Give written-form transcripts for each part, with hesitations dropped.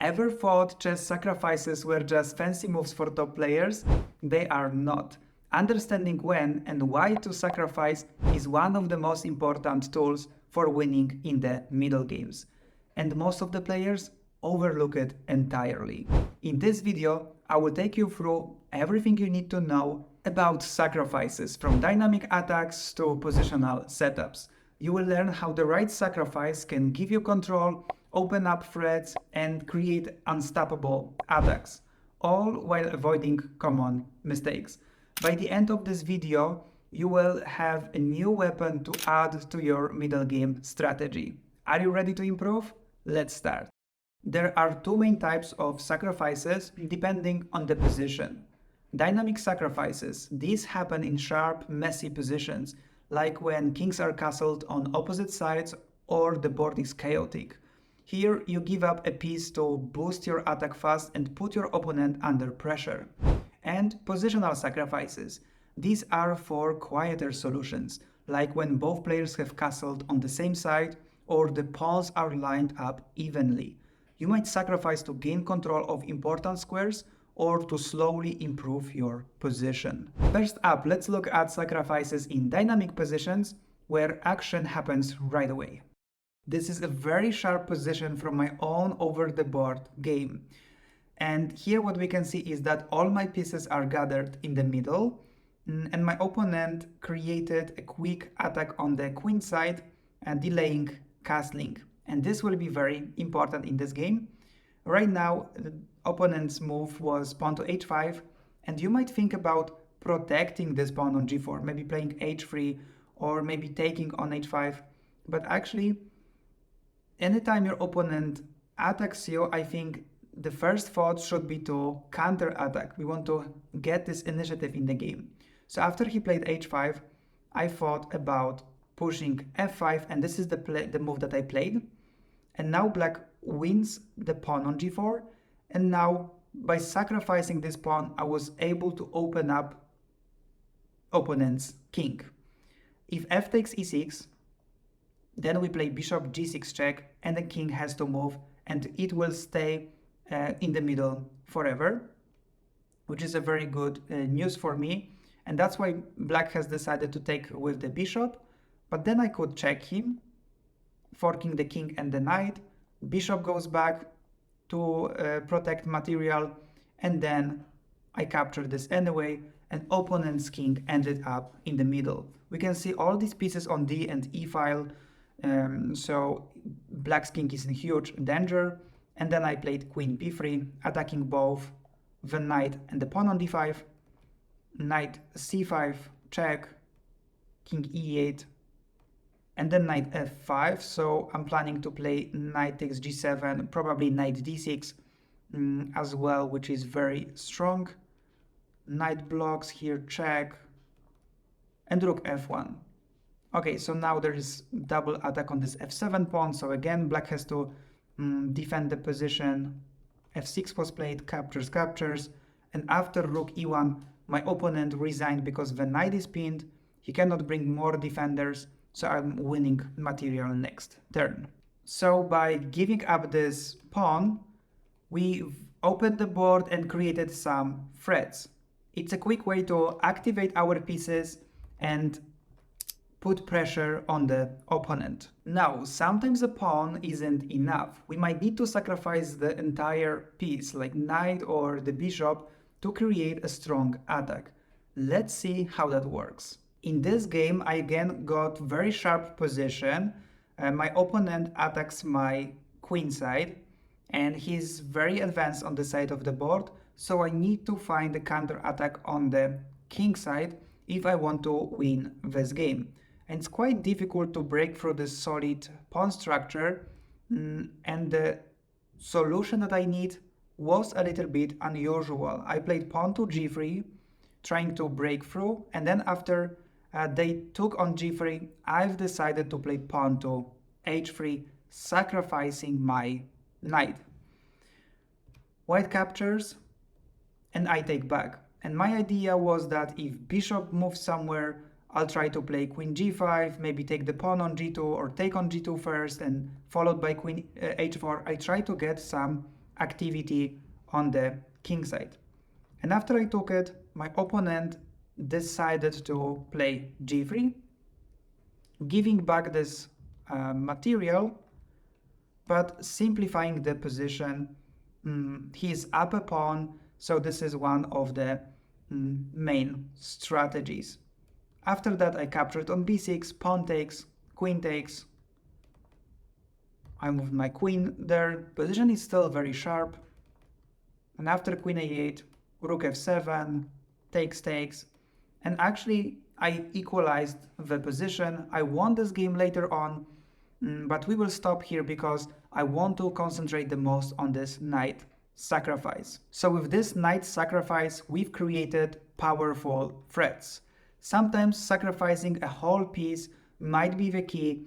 Ever thought chess sacrifices were just fancy moves for top players? They are not. Understanding when and why to sacrifice is one of the most important tools for winning in the middle games. And most of the players overlook it entirely. In this video, I will take you through everything you need to know about sacrifices, from dynamic attacks to positional setups. You will learn how the right sacrifice can give you control, open up threats, and create unstoppable attacks, all while avoiding common mistakes. By the end of this video, you will have a new weapon to add to your middle game strategy. Are you ready to improve? Let's start. There are two main types of sacrifices depending on the position. Dynamic sacrifices. These happen in sharp, messy positions, like when kings are castled on opposite sides or the board is chaotic. Here you give up a piece to boost your attack fast and put your opponent under pressure. And positional sacrifices. These are for quieter solutions, like when both players have castled on the same side or the pawns are lined up evenly. You might sacrifice to gain control of important squares or to slowly improve your position. First up, let's look at sacrifices in dynamic positions where action happens right away. This is a very sharp position from my own over-the-board game. And here what we can see is that all my pieces are gathered in the middle, and my opponent created a quick attack on the queen side, delaying castling. And this will be very important in this game. Right now, the opponent's move was pawn to h5, and you might think about protecting this pawn on g4, maybe playing h3 or maybe taking on h5. But actually, anytime your opponent attacks you, I think the first thought should be to counter-attack. We want to get this initiative in the game. So after he played h5, I thought about pushing f5, and this is the move that I played. And now black wins the pawn on g4, and now by sacrificing this pawn, I was able to open up opponent's king. If f takes e6, then we play bishop g6 check, and the king has to move, and it will stay in the middle forever, which is a very good news for me. And that's why black has decided to take with the bishop, but then I could check him, forking the king and the knight. Bishop goes back to protect material, and then I captured this anyway, and opponent's king ended up in the middle. We can see all these pieces on d and e file, so black's king is in huge danger. And then I played queen b3, attacking both the knight and the pawn on d5, knight c5 check, king e8, and then knight f5. So I'm planning to play knight takes g7, probably knight d6 as well, which is very strong. Knight blocks here, check, and rook f1. Okay, so now there is double attack on this f7 pawn. So again, black has to defend the position. f6 was played, captures, and after rook e1, my opponent resigned because the knight is pinned. He cannot bring more defenders, so I'm winning material next turn. So by giving up this pawn, we opened the board and created some threats. It's a quick way to activate our pieces and put pressure on the opponent. Now, sometimes a pawn isn't enough. We might need to sacrifice the entire piece, like knight or the bishop, to create a strong attack. Let's see how that works. In this game, I again got very sharp position. My opponent attacks my queen side, and he's very advanced on the side of the board, so I need to find a counter attack on the king side if I want to win this game. And it's quite difficult to break through this solid pawn structure, and the solution that I need was a little bit unusual. I played pawn to g3, trying to break through, and then after they took on g3, I've decided to play pawn to h3, sacrificing my knight. White captures, and I take back. And my idea was that if bishop moves somewhere, I'll try to play queen g5, maybe take the pawn on g2 or take on g2 first and followed by queen h4. I try to get some activity on the king side. And after I took it, my opponent decided to play g3, giving back this material, but simplifying the position. He's up a pawn, so this is one of the main strategies. After that, I captured on b6, pawn takes, queen takes. I moved my queen there. Position is still very sharp. And after queen a8, rook f7, takes. And actually, I equalized the position. I won this game later on, but we will stop here because I want to concentrate the most on this knight sacrifice. So with this knight sacrifice, we've created powerful threats. Sometimes sacrificing a whole piece might be the key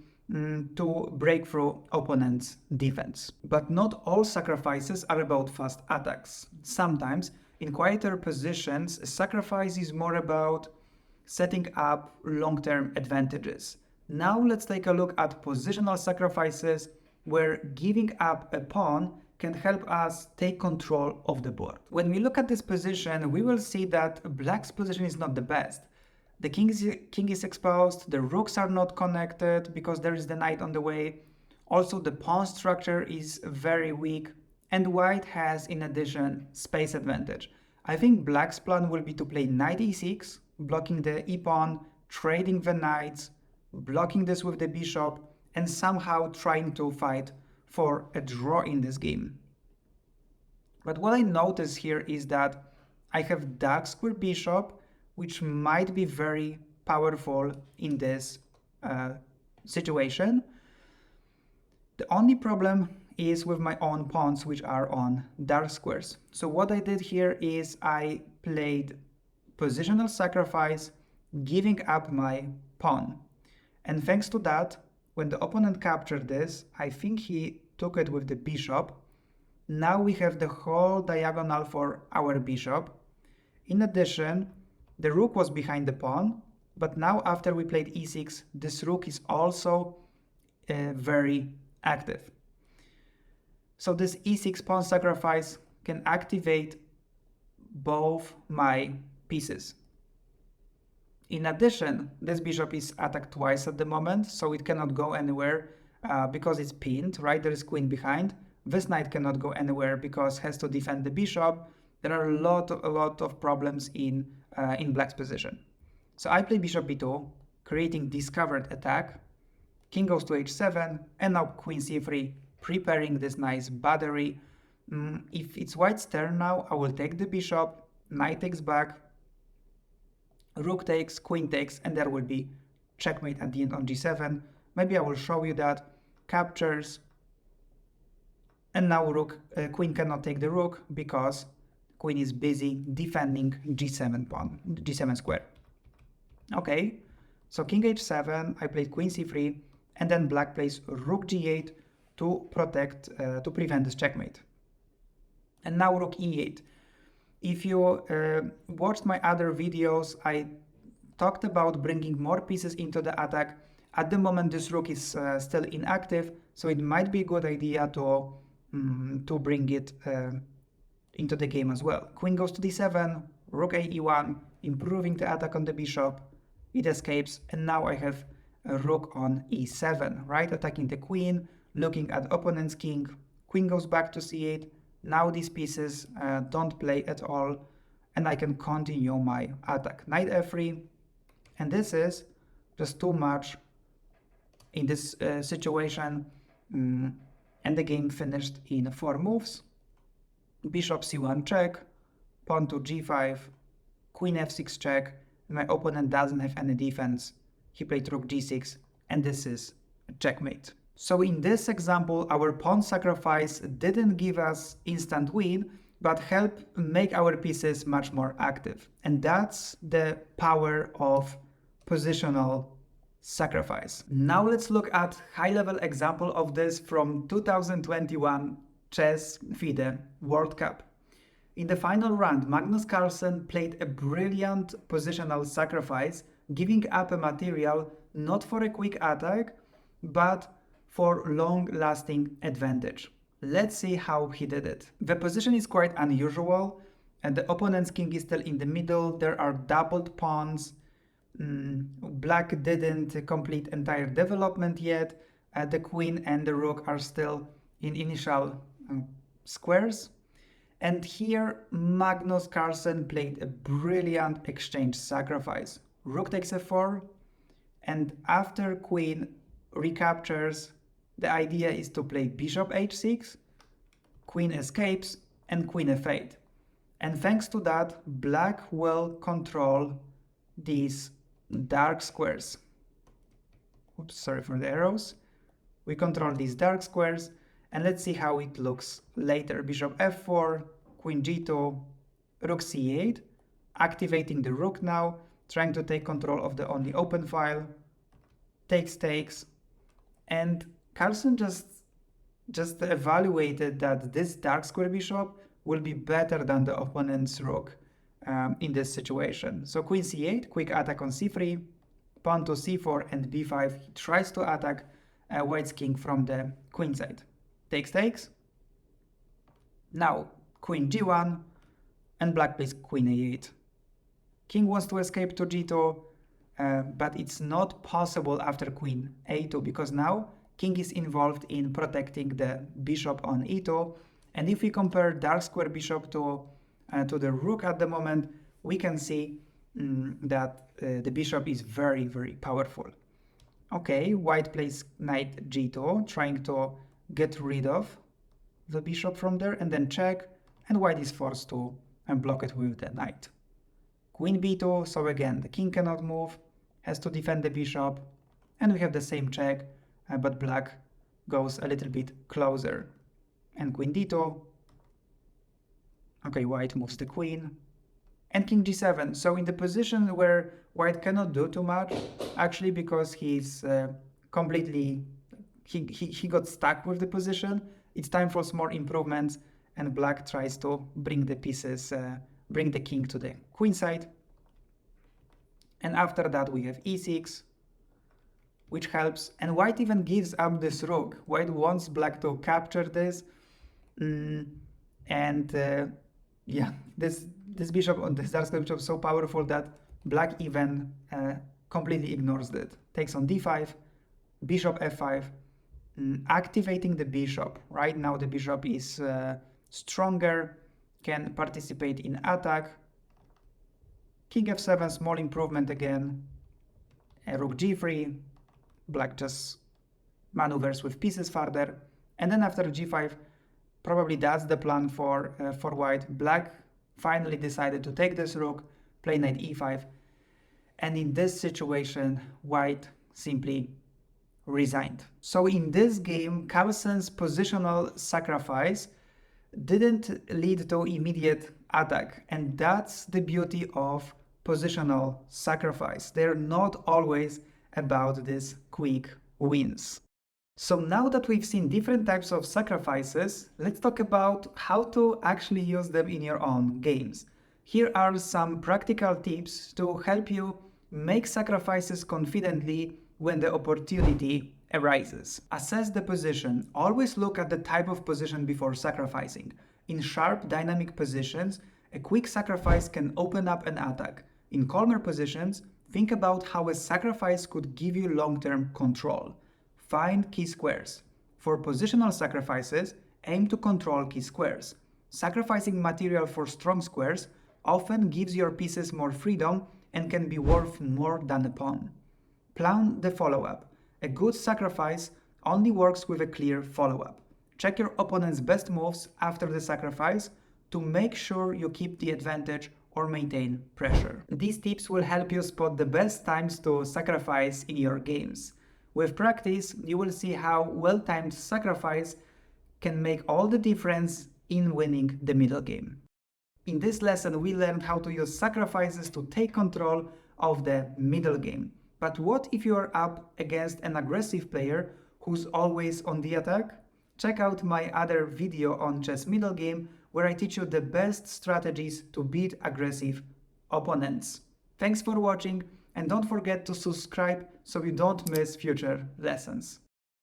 to break through opponent's defense. But not all sacrifices are about fast attacks. Sometimes, in quieter positions, a sacrifice is more about setting up long-term advantages. Now let's take a look at positional sacrifices where giving up a pawn can help us take control of the board. When we look at this position, we will see that Black's position is not the best. The king is exposed, the rooks are not connected because there is the knight on the way. Also, the pawn structure is very weak, and White has, in addition, space advantage. I think Black's plan will be to play knight e6, blocking the e-pawn, trading the knights, blocking this with the bishop, and somehow trying to fight for a draw in this game. But what I notice here is that I have dark square bishop, which might be very powerful in this situation. The only problem is with my own pawns, which are on dark squares. So what I did here is I played positional sacrifice, giving up my pawn. And thanks to that, when the opponent captured this, I think he took it with the bishop. Now we have the whole diagonal for our bishop. In addition, the rook was behind the pawn, but now after we played e6, this rook is also very active. So this e6 pawn sacrifice can activate both my pieces. In addition, this bishop is attacked twice at the moment, so it cannot go anywhere because it's pinned, right? There is queen behind. This knight cannot go anywhere because it has to defend the bishop. There are a lot of problems in Black's position. So I play bishop b2, creating discovered attack. King goes to h7, and now queen c3, preparing this nice battery. If it's White's turn now, I will take the bishop, knight takes back, rook takes, queen takes, and there will be checkmate at the end on g7. Maybe I will show you that. Captures, and now queen cannot take the rook because queen is busy defending g7 pawn, g7 square. Okay, so king h7, I played queen c3, and then Black plays rook g8 to prevent this checkmate. And now rook e8. If you watched my other videos, I talked about bringing more pieces into the attack. At the moment, this rook is still inactive, so it might be a good idea to bring it into the game as well. Queen goes to d7, rook a e1, improving the attack on the bishop. It escapes, and now I have a rook on e7, right? Attacking the queen, looking at opponent's king. Queen goes back to c8. Now these pieces don't play at all, and I can continue my attack. Knight f3, and this is just too much in this situation, and the game finished in 4 moves. Bishop c1 check, pawn to g5, queen f6 check, and my opponent doesn't have any defense. He played rook g6, and this is a checkmate. So in this example, our pawn sacrifice didn't give us instant win, but helped make our pieces much more active. And that's the power of positional sacrifice. Now let's look at high-level example of this from 2021 Chess FIDE World Cup. In the final round, Magnus Carlsen played a brilliant positional sacrifice, giving up a material not for a quick attack, but for long-lasting advantage. Let's see how he did it. The position is quite unusual, and the opponent's king is still in the middle. There are doubled pawns. Black didn't complete entire development yet. The queen and the rook are still in initial squares. And here Magnus Carlsen played a brilliant exchange sacrifice. Rook takes f4, and after queen recaptures, the idea is to play bishop h6, queen escapes, and queen f8. And thanks to that, black will control these dark squares. Oops, sorry for the arrows. We control these dark squares, and let's see how it looks later. Bishop f4, queen g2, rook c8, activating the rook now, trying to take control of the only open file, takes, and Carlsen just evaluated that this dark square bishop will be better than the opponent's rook in this situation. So queen c8, quick attack on c3, pawn to c4 and b5. He tries to attack white's king from the queen side. Takes. Now queen g1 and black plays queen a8. King wants to escape to g2, but it's not possible after queen a2 because now king is involved in protecting the bishop on e2. And if we compare dark square bishop to the rook at the moment, we can see that the bishop is very, very powerful. Okay, white plays knight g2, trying to get rid of the bishop from there, and then check, and white is forced to block it with the knight. Queen b2, so again, the king cannot move, has to defend the bishop, and we have the same check, but black goes a little bit closer. And queen d2. Okay, white moves the queen. And king g7. So in the position where white cannot do too much, actually because he's completely... He got stuck with the position. It's time for small improvements, and black tries to bring the pieces, bring the king to the queen side. And after that we have e6, which helps, and white even gives up this rook. White wants black to capture this, yeah, this bishop on this dark square bishop is so powerful that black even completely ignores it. Takes on d5, bishop f5, activating the bishop. Right now the bishop is stronger, can participate in attack. King f7, small improvement again. Rook g3, black just maneuvers with pieces further. And then after g5, probably that's the plan for white. Black finally decided to take this rook, play knight e5. And in this situation, white simply resigned. So in this game, Carlsen's positional sacrifice didn't lead to immediate attack. And that's the beauty of positional sacrifice. They're not always about these quick wins. So now that we've seen different types of sacrifices, let's talk about how to actually use them in your own games. Here are some practical tips to help you make sacrifices confidently when the opportunity arises. Assess the position. Always look at the type of position before sacrificing. In sharp, dynamic positions, a quick sacrifice can open up an attack. In calmer positions, think about how a sacrifice could give you long-term control. Find key squares. For positional sacrifices, aim to control key squares. Sacrificing material for strong squares often gives your pieces more freedom and can be worth more than a pawn. Plan the follow-up. A good sacrifice only works with a clear follow-up. Check your opponent's best moves after the sacrifice to make sure you keep the advantage or maintain pressure. These tips will help you spot the best times to sacrifice in your games. With practice, you will see how well-timed sacrifice can make all the difference in winning the middle game. In this lesson, we learned how to use sacrifices to take control of the middle game. But what if you are up against an aggressive player who's always on the attack? Check out my other video on chess middle game where I teach you the best strategies to beat aggressive opponents. Thanks for watching, and don't forget to subscribe so you don't miss future lessons.